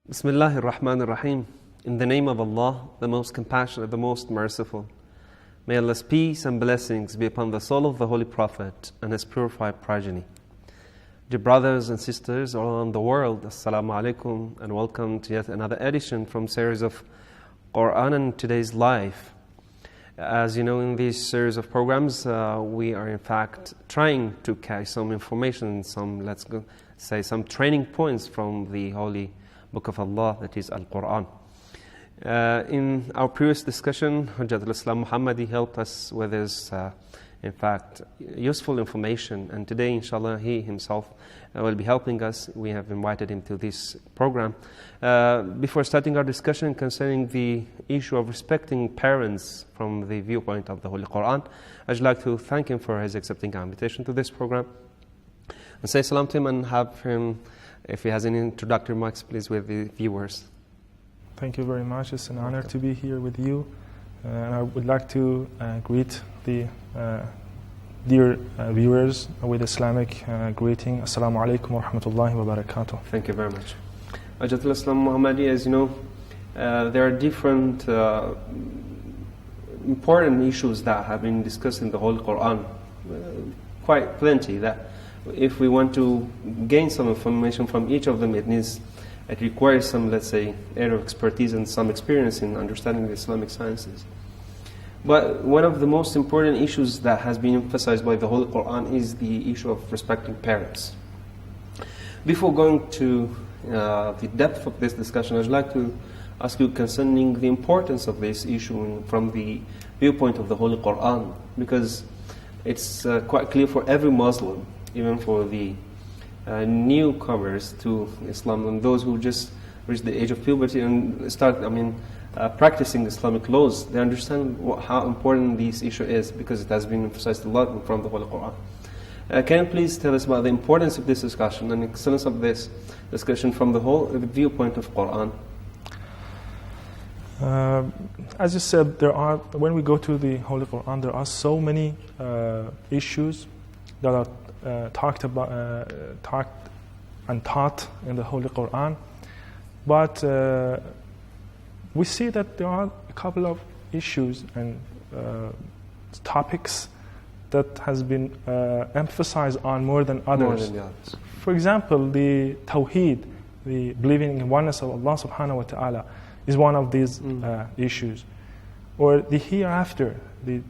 Bismillahir Rahmanir Rahim. In the name of Allah, the most compassionate, the most merciful. May Allah's peace and blessings be upon the soul of the Holy Prophet and his purified progeny. Dear brothers and sisters all around the world, Assalamu alaikum, and welcome to yet another edition from series of Quran and Today's Life. As you know, in these series of programs, we are in fact trying to carry some information, some training points from the Holy Book of Allah, that is Al-Quran. In our previous discussion, Hujjatul Islam Muhammadi helped us with his, in fact, useful information. And today, inshallah, he himself will be helping us. We have invited him to this program. Before starting our discussion concerning the issue of respecting parents from the viewpoint of the Holy Quran, I'd like to thank him for his accepting our invitation to this program. And say salam to him and have him, if he has any introductory remarks, please, with the viewers. Thank you very much. It's an honor to be here with you. And I would like to greet the dear viewers with Islamic greeting. Assalamu alaikum wa rahmatullahi wa barakatuh. Thank you very much. Hujjatul Islam Muhammadi, as you know, there are different important issues that have been discussed in the Holy Quran. Quite plenty that if we want to gain some information from each of them, it requires some, let's say, area of expertise and some experience in understanding the Islamic sciences. But one of the most important issues that has been emphasized by the Holy Quran is the issue of respecting parents. Before going to the depth of this discussion, I'd like to ask you concerning the importance of this issue from the viewpoint of the Holy Quran, because it's quite clear for every Muslim, even for the newcomers to Islam and those who just reach the age of puberty and start, practicing Islamic laws, they understand how important this issue is, because it has been emphasized a lot from the Holy Quran. Can you please tell us about the importance of this discussion and excellence of this discussion from the whole viewpoint of Quran? As you said, when we go to the Holy Quran, there are so many issues that are talked and taught in the Holy Quran, but we see that there are a couple of issues and topics that has been emphasized on more than others. For example, the Tawheed, the believing in oneness of Allah subhanahu wa ta'ala, is one of these issues. Or the hereafter, the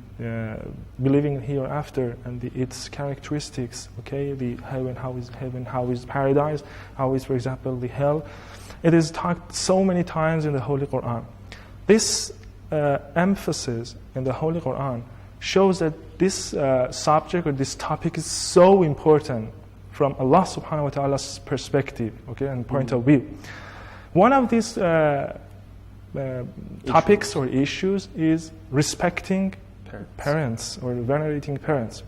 believing hereafter and its characteristics, okay, the heaven, how is paradise, how is, for example, the hell. It is talked so many times in the Holy Quran. This emphasis in the Holy Quran shows that this subject or this topic is so important from Allah subhanahu wa ta'ala's perspective, okay, and point of view. One of these topics or issues is respecting parents or venerating parents.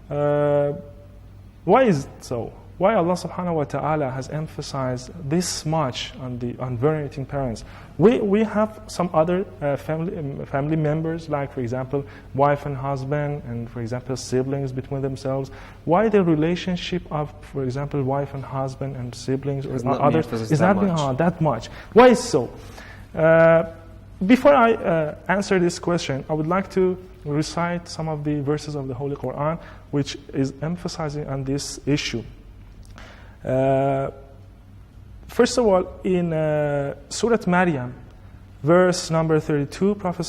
Why is it so? Why Allah subhanahu wa ta'ala has emphasized this much on venerating parents? We have some other family members, like, for example, wife and husband, and, for example, siblings between themselves. Why the relationship of, for example, wife and husband and siblings or others is not that much? Why is so? Before I answer this question, I would like to recite some of the verses of the Holy Quran which is emphasizing on this issue. First of all, in Surah Maryam, verse number 32, Prophet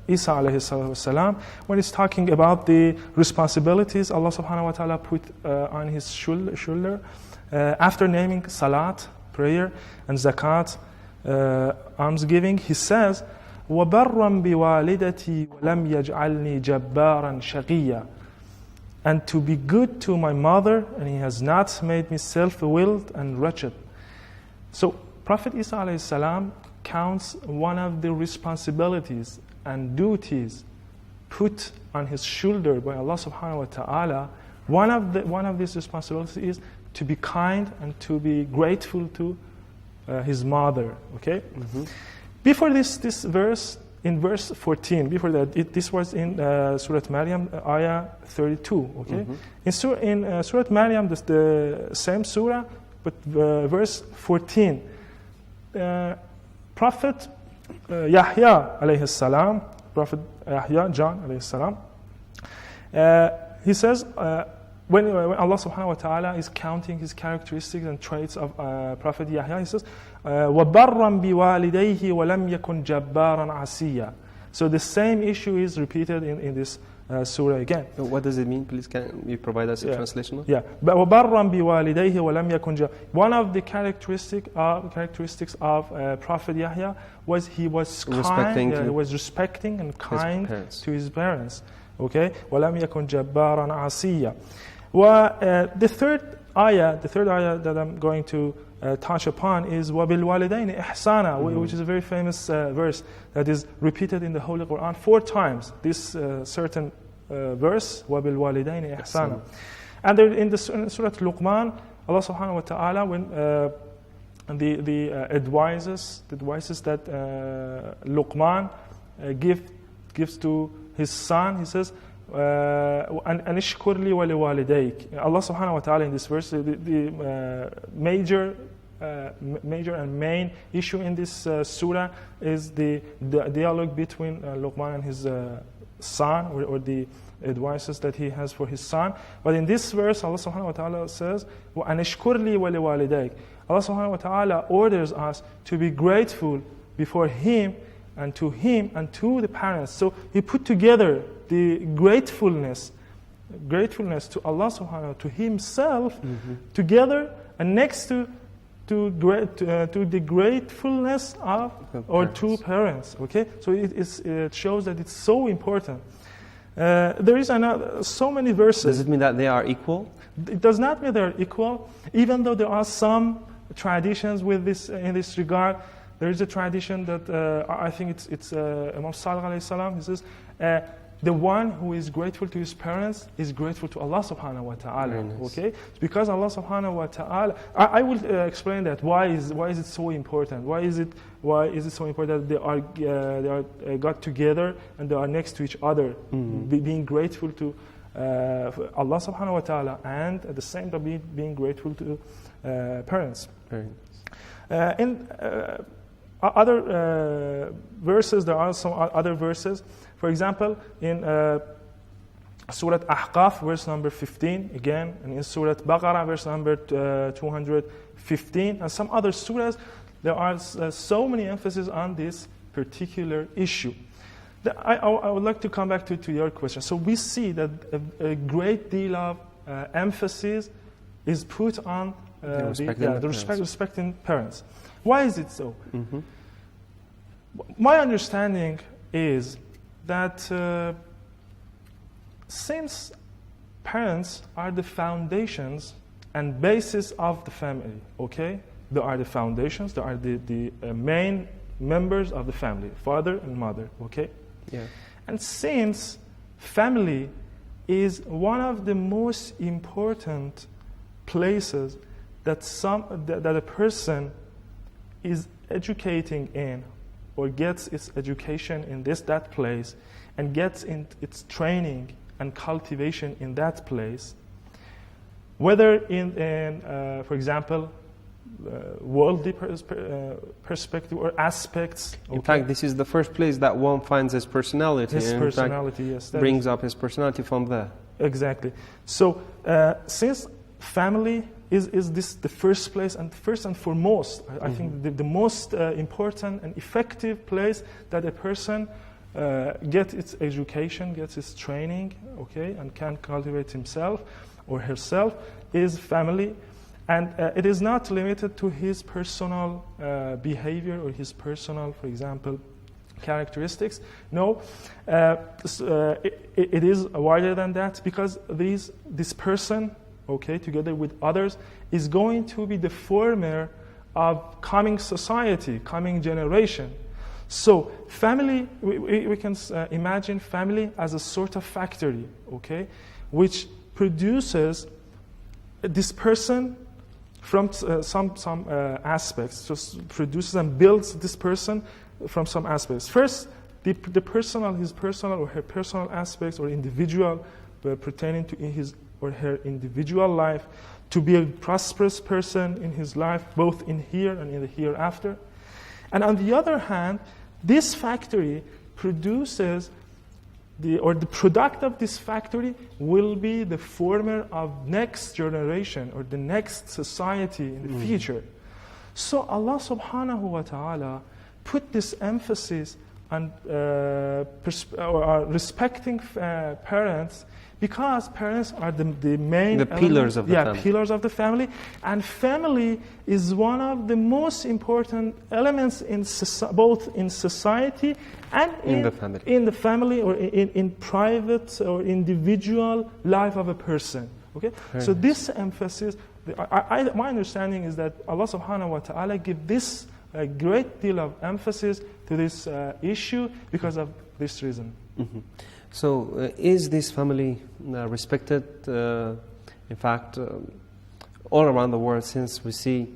Isa alayhi salam, when he's talking about the responsibilities Allah subhanahu wa ta'ala put on his shoulder, after naming salat, prayer, and zakat, almsgiving, he says, وَبَرًّا بِوَالِدَتِي وَلَمْ يَجْعَلْنِي جَبَّارًا شَقِيًّا, and to be good to my mother, and he has not made me self-willed and wretched. So Prophet Isa alayhi salam counts one of the responsibilities and duties put on his shoulder by Allah subhanahu wa ta'ala. One of these responsibilities is to be kind and to be grateful to his mother. Okay. Mm-hmm. Before this verse, in verse 14, before that, this was in Surah Maryam, ayah 32. Okay. Mm-hmm. In Surah Maryam, the same surah, but verse 14, Prophet Yahya alayhi salam, Prophet Yahya, John alayhi salam, he says, when Allah subhanahu wa ta'ala is counting his characteristics and traits of Prophet Yahya, he says, وَبَرًّا بِوَالِدَيْهِ وَلَمْ يَكُنْ جَبَّارًا عَصِيًّا. So the same issue is repeated in this surah again. What does it mean, please? Can you provide us a translation? Yeah. وَبَرًّا بِوَالِدَيْهِ وَلَمْ يَكُنْ جَبَّارًا. One of the characteristics of Prophet Yahya was he was kind, he was respecting and kind to his parents. Okay? وَلَمْ يَكُنْ جَبَّارًا عَصِيًّا. The third ayah that I'm going to touch upon is وَبِالْوَالِدَيْنِ إِحْسَانًا, which is a very famous verse that is repeated in the Holy Quran 4 times. This certain verse, وَبِالْوَالِدَيْنِ إِحْسَانًا. And there in Surah Luqman, Allah subhanahu wa ta'ala, when the advices that Luqman gives to his son, he says, and ishkur li wa liwalidayk. Allah subhanahu wa ta'ala in this verse, the major and main issue in this surah is the dialogue between Luqman and his son, or the advices that he has for his son. But in this verse, Allah subhanahu wa ta'ala says, and ishkur li wa liwalidayk. Allah subhanahu wa ta'ala orders us to be grateful before him and to the parents. So he put together the gratefulness to Allah subhanahu wa ta'ala, to himself, together, and next to the gratefulness of our two parents. Okay, so it shows that it's so important. There is so many verses. Does it mean that they are equal? It does not mean they are equal, even though there are some traditions with this in this regard. There is a tradition that I think it's Imam Sadiq alayhi salam. He says, the one who is grateful to his parents is grateful to Allah subhanahu wa ta'ala. Nice. Okay, because Allah subhanahu wa ta'ala. I will explain that. Why is it so important? Why is it so important that they are got together and they are next to each other, being grateful to Allah subhanahu wa ta'ala, and at the same time being grateful to parents. In other verses, there are some other verses. For example, in Surah Ahqaf, verse number 15, again, and in Surah Baqarah, verse number 215, and some other surahs, there are so many emphasis on this particular issue. I would like to come back to your question. So we see that a great deal of emphasis is put on respecting parents. Why is it so? My understanding is that since parents are the foundations and basis of the family, okay? They are the foundations, they are the main members of the family, father and mother, okay? Yeah. And since family is one of the most important places that a person is educating in, or gets its education in that place, and gets its training and cultivation in that place, whether in for example, worldly perspective or aspects. In fact, this is the first place that one finds his personality. Yes, brings up his personality from there. Exactly. So, since family is this the first place, and first and foremost, I think the most important and effective place that a person gets its education, gets its training, okay, and can cultivate himself or herself, is family. And it is not limited to his personal behavior or his personal, for example, characteristics. No, it is wider than that, because this person, okay, together with others, is going to be the former of coming society, coming generation. So family, we can imagine family as a sort of factory, okay, which produces this person from some aspects, just produces and builds this person from some aspects. First, his personal or her personal aspects, or individual, pertaining to his or her individual life, to be a prosperous person in his life, both in here and in the hereafter. And on the other hand, this factory produces the product of this factory will be the former of next generation or the next society in the future. So Allah subhanahu wa ta'ala put this emphasis on respecting parents, because parents are the main pillars of the family. Pillars of the family, and family is one of the most important elements in both in society and in the family or in private or individual life of a person. Okay, so this emphasis, my understanding is that Allah subhanahu wa ta'ala give this a great deal of emphasis to this issue because of this reason. Mm-hmm. So, is this family respected, in fact, all around the world, since we see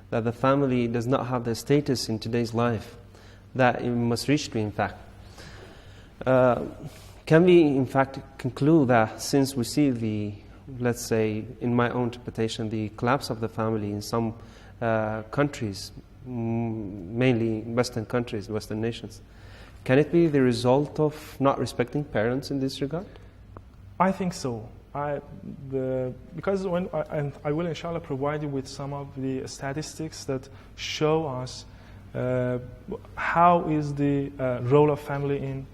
that the family does not have the status in today's life that it must reach to, in fact? Can we, in fact, conclude that since we see let's say, in my own interpretation, the collapse of the family in some countries, mainly Western countries, Western nations, can it be the result of not respecting parents in this regard? I think so. Because when I will inshallah provide you with some of the statistics that show us how is the role of family in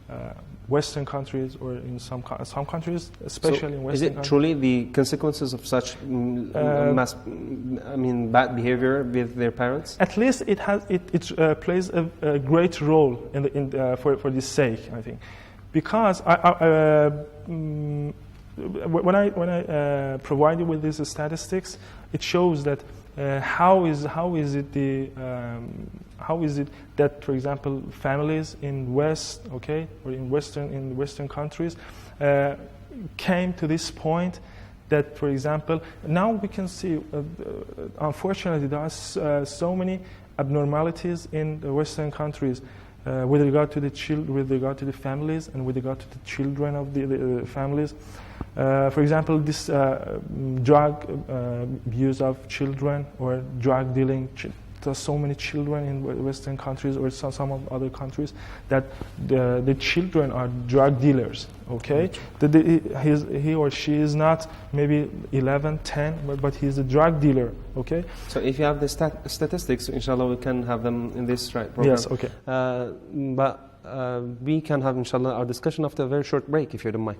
Western countries or in some countries, especially in Western countries. Is it truly the consequences of such bad behavior with their parents? At least it plays a great role for this sake, I think, because when I provide you with these statistics, it shows that how is it that, for example, families in West, okay, or in Western countries, came to this point that, for example, now we can see, unfortunately, there are so many abnormalities in the Western countries with regard to the families and with regard to the children of the families. For example, this drug abuse of children or drug dealing. There are so many children in Western countries or some of other countries that the children are drug dealers. Okay, he or she is not maybe 11, 10, but he's a drug dealer. Okay. So if you have the statistics, inshallah, we can have them in this program. Yes. Okay. But we can have, inshallah, our discussion after a very short break, if you don't mind.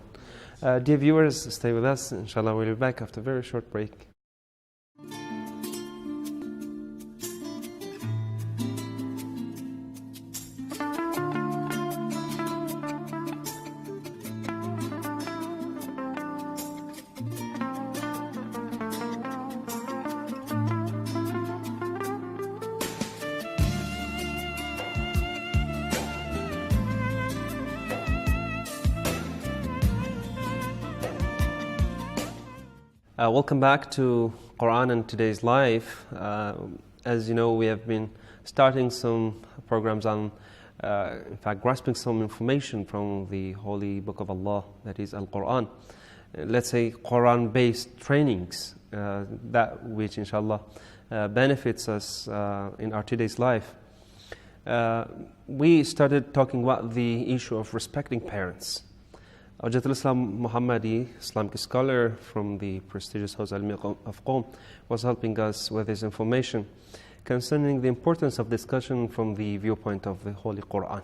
Dear viewers, stay with us. Inshallah, we'll be back after a very short break. Welcome back to Quran and Today's Life. As you know, we have been starting some programs on, in fact, grasping some information from the Holy Book of Allah, that is Al-Quran. Let's say Quran-based trainings, that which, inshallah, benefits us in our today's life. We started talking about the issue of respecting parents. Hujjatul Islam Muhammadi, Islamic scholar from the prestigious House Al-Ilmiya of Qom, was helping us with his information concerning the importance of discussion from the viewpoint of the Holy Quran.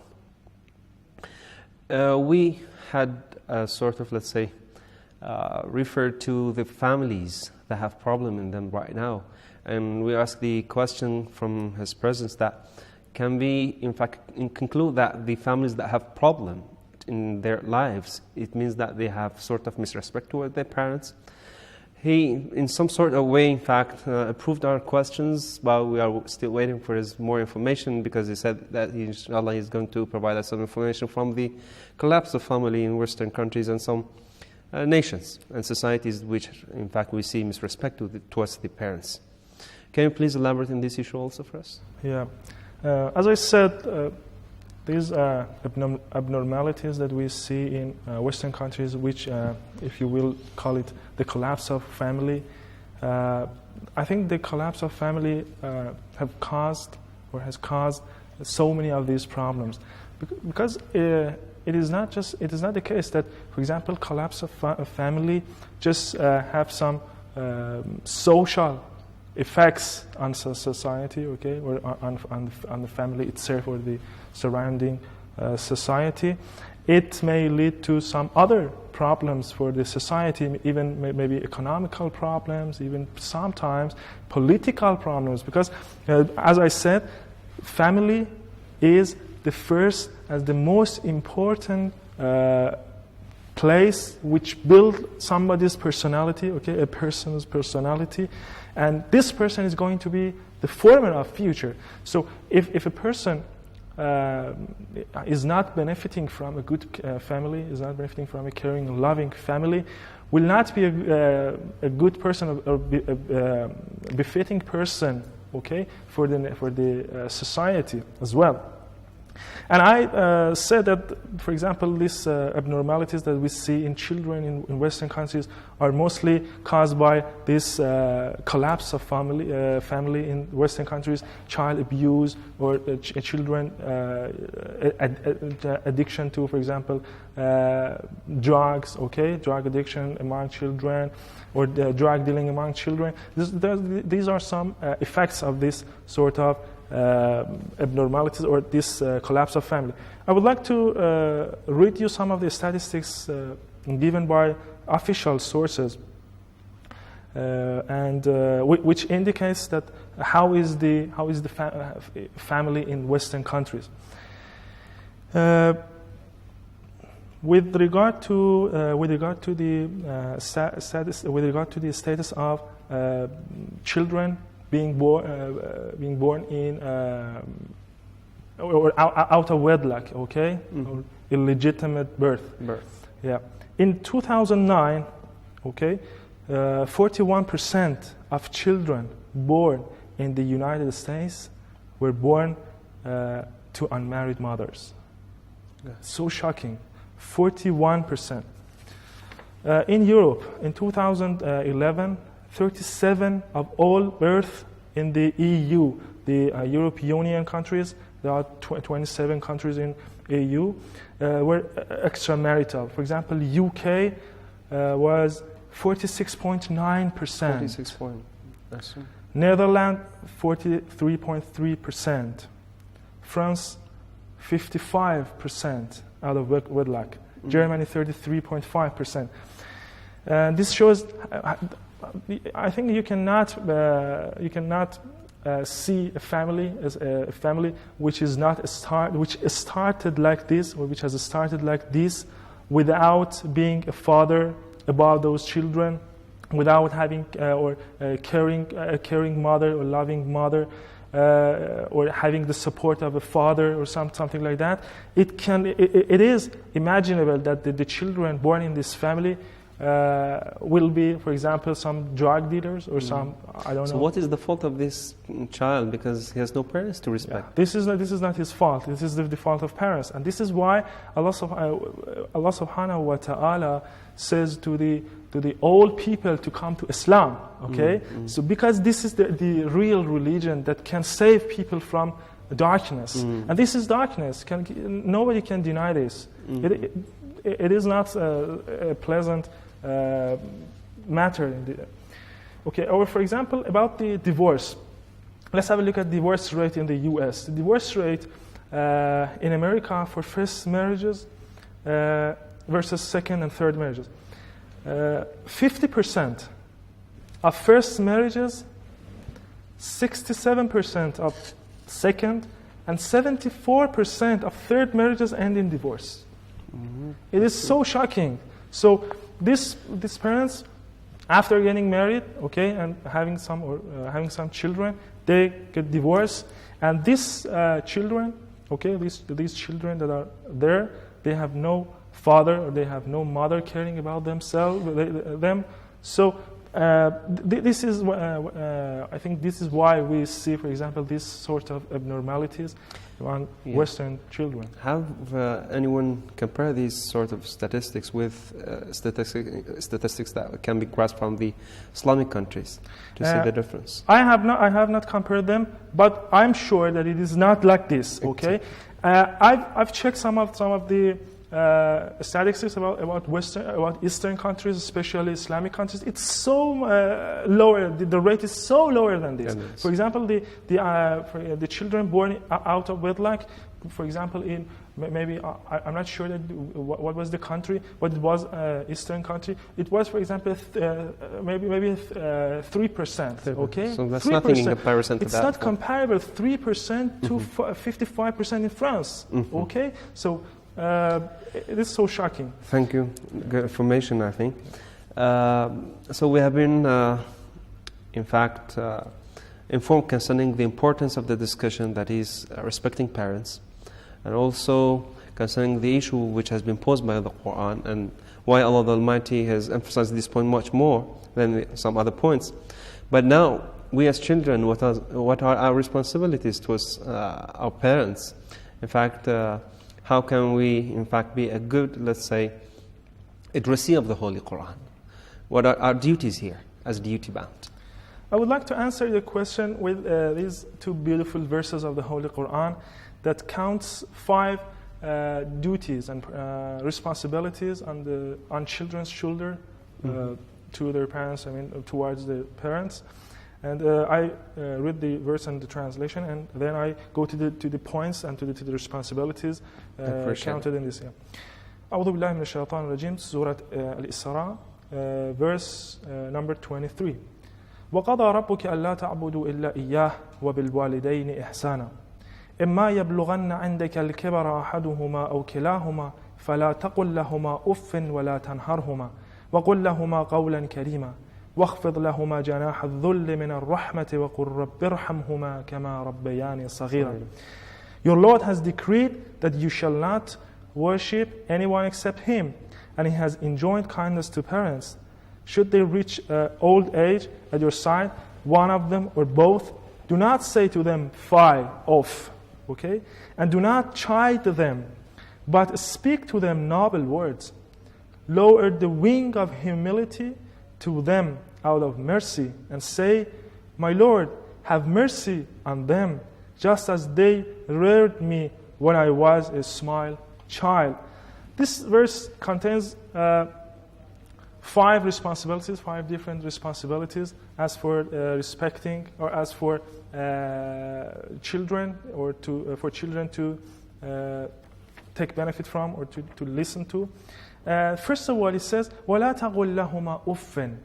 We had sort of, let's say, referred to the families that have problem in them right now, and we asked the question from his presence that can we, in fact, conclude that the families that have problem in their lives, it means that they have sort of misrespect toward their parents. He, in some sort of way, in fact, approved our questions, but we are still waiting for his more information, because he said that inshallah he's going to provide us some information from the collapse of family in Western countries and some nations and societies which, in fact, we see misrespect towards the parents. Can you please elaborate on this issue also for us? Yeah. As I said, these abnormalities that we see in Western countries, which, if you will call it the collapse of family, I think the collapse of family has caused so many of these problems, because it is not the case that, for example, collapse of family just have some social effects on society, okay, or on the family itself or the surrounding society. It may lead to some other problems for the society, even maybe economical problems, even sometimes political problems, because as I said, family is the first as the most important place which builds somebody's personality, okay, a person's personality, and this person is going to be the former of future. So if a person is not benefiting from a good family, is not benefiting from a caring, loving family, will not be a good person or a befitting person, okay, for the society as well. And I said that, for example, these abnormalities that we see in children in Western countries are mostly caused by this collapse of family in Western countries, child abuse, or children addiction to, for example, drugs, okay, drug addiction among children, or drug dealing among children. These are some effects of this sort of abnormalities or this collapse of family. I would like to read you some of the statistics given by official sources, and which indicates that how is the family in Western countries. With regard to the status of children being born in or out of wedlock, okay, or illegitimate birth. Yeah. In 2009, okay, 41% of children born in the United States were born to unmarried mothers. Yeah. So shocking. 41%. In Europe, in 2011, 37 of all births in the EU, the European Union countries, there are 27 countries in EU, were extramarital. For example, UK was 46.9%. 46 point. Netherlands, 43.3%. France, 55% out of wedlock. Germany, 33.5%. This shows. I think you cannot see a family as a family which is not started like this, or which has started like this, without being a father about those children, without having a caring mother or loving mother, or having the support of a father or something like that. It is imaginable that the children born in this family will be, for example, some drug dealers or some, I don't know. So what is the fault of this child? Because he has no parents to respect. Yeah. This is not his fault. This is the fault of parents. And this is why Allah subhanahu wa ta'ala says to the old people to come to Islam, okay? So because this is the real religion that can save people from darkness. And this is darkness. Nobody can deny this. It is not a pleasant matter. Okay, or for example, about the divorce. Let's have a look at the divorce rate in the US. The divorce rate in America for first marriages versus second and third marriages. 50% of first marriages, 67% of second, and 74% of third marriages end in divorce. It is so shocking. So these parents, after getting married, okay, and having some children, they get divorced, and these children, okay, these children that are there, they have no father or they have no mother caring about them. So This is, I think this is why we see, for example, this sort of abnormalities among Western children. Have anyone compare these sort of statistics with statistics that can be grasped from the Islamic countries to see the difference? I have not compared them, but I'm sure that it is not like this. Okay, I've checked some of the statistics about Eastern countries, especially Islamic countries. It's so lower. The rate is so lower than this. For example, the children born out of wedlock, for example, in maybe I'm not sure that what was the country, but it was Eastern country. It was, for example, maybe 3%. Okay, so that's 3%. Nothing in comparison to it's that. It's not comparable. 3% to 55% in France. Okay, so. It is so shocking. Thank you. Good information, I think. So we have been, in fact, informed concerning the importance of the discussion, that is respecting parents, and also concerning the issue which has been posed by the Quran and why Allah the Almighty has emphasized this point much more than some other points. But now, we as children, what are our responsibilities towards our parents? In fact, how can we, in fact, be a good, let's say, addressee of the Holy Quran? What are our duties here as duty-bound? I would like to answer your question with these two beautiful verses of the Holy Quran that counts 5 duties and responsibilities on children's shoulder to their parents, towards the parents. And I read the verse and the translation, and then I go to the points and to the responsibilities counted in this. أعوذ بالله من الشيطان الرجيم, Surah Al-Isra, verse number 23. وقضى ربك ألا تعبدوا إلا إياه وبالوالدين إحسانا إما يبلغن عندك الكبر أحدهما أو كلاهما فلا تقل لهما أف ولا تنهرهما وقل لهما قولا كريما واخفض لهما جناح الذل من الرحمة وقل رب ارحمهما كما ربياني صغيرا. Your Lord has decreed that you shall not worship anyone except Him, and He has enjoined kindness to parents. Should they reach old age at your side, one of them or both, do not say to them, "Fie, off," okay? And do not chide them, but speak to them noble words. Lower the wing of humility to them out of mercy, and say, "My Lord, have mercy on them, just as they reared me when I was a small child." This verse contains 5 responsibilities, 5 different responsibilities as for respecting, or as for children, or for children to take benefit from, or to listen to. First of all, it says, وَلَا تَقُلْ لَهُمَا أُفٍّ.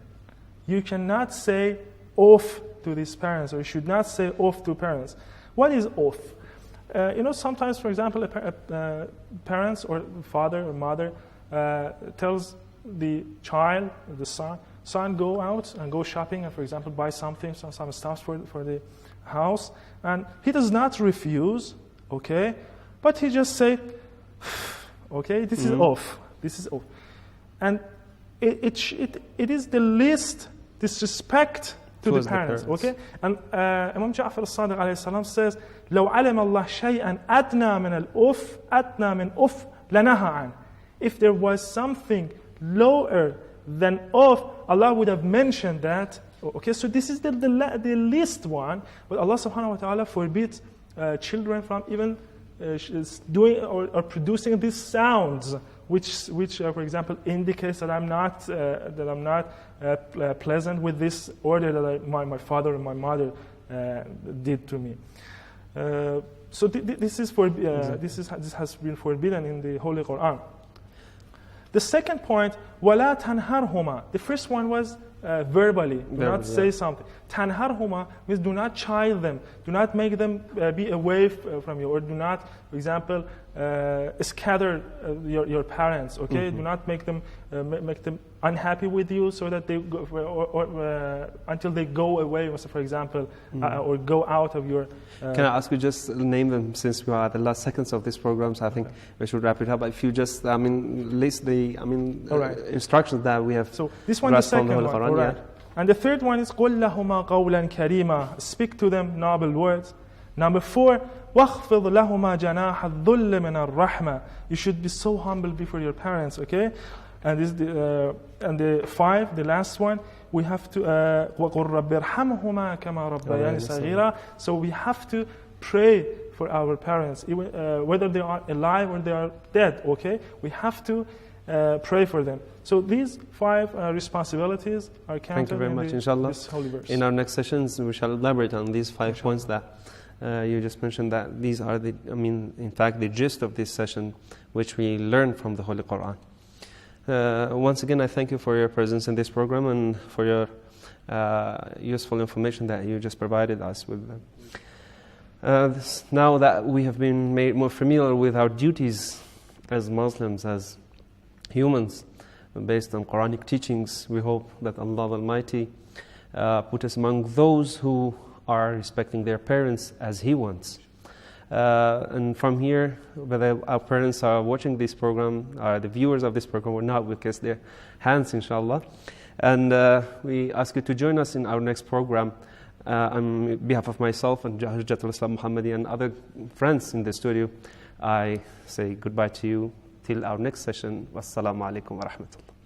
You cannot say off to these parents, or you should not say off to parents. What is off? Sometimes, for example, parents or father or mother tells the child, the son, go out and go shopping and, for example, buy something, some stuff for the house, and he does not refuse, okay, but he just say, okay, this is off. This is off. And it is the least disrespect to the parents. Okay? And Imam Ja'far al-Sadiq alayhi salam says, لو علم الله شيئا أدنى من الأف أدنى من أف لنهى عنه. If there was something lower than off, Allah would have mentioned that. Okay, so this is the least one, but Allah subhanahu wa ta'ala forbids children from even doing or producing these sounds, which for example, indicates that I'm not pleasant with this order that my father and my mother did to me. So this has been forbidden in the Holy Quran. The second point, وَلَا تَنْهَرْهُمَا. The first one was verbally, do not say something. تَنْهَرْهُمَا means do not chide them, do not make them be away from you, or do not, for example, scatter your parents. Okay, do not make them unhappy with you, so that they go, or until they go away. So, for example, or go out of your. Can I ask you just name them, since we are at the last seconds of this program? So I think we should wrap it up. If you just, list the, instructions that we have. So this one, the second one. Quran, Right. And the third one is قُلْ لَهُمَا قَوْلًا كَرِيمًا. Speak to them noble words. Number 4, وَاخْفِضْ لَهُمَا جَنَاحَ الذُّلِّ مِنَ الرَّحْمَةِ. You should be so humble before your parents, okay? And the 5, the last one, we have to وَقُلْ رَبِّ ارْحَمْهُمَا كَمَا رَبَّيَانِ صَغِيرًا. So we have to pray for our parents, even, whether they are alive or they are dead, okay? We have to pray for them. So these 5 responsibilities are counted. Thank you very much, inshallah. This holy verse. In our next sessions, we shall elaborate on these 5 points that you just mentioned, that these are in fact, the gist of this session, which we learn from the Holy Quran. Once again, I thank you for your presence in this program and for your useful information that you just provided us with. Now that we have been made more familiar with our duties as Muslims, as humans, based on Quranic teachings, we hope that Allah Almighty put us among those who are respecting their parents as He wants. And from here, whether our parents are watching this program, the viewers of this program or not, we kiss their hands, inshallah. And we ask you to join us in our next program. On behalf of myself and Hujjatul Islam Muhammadi and other friends in the studio, I say goodbye to you till our next session. Wassalamu alaikum wa rahmatullah.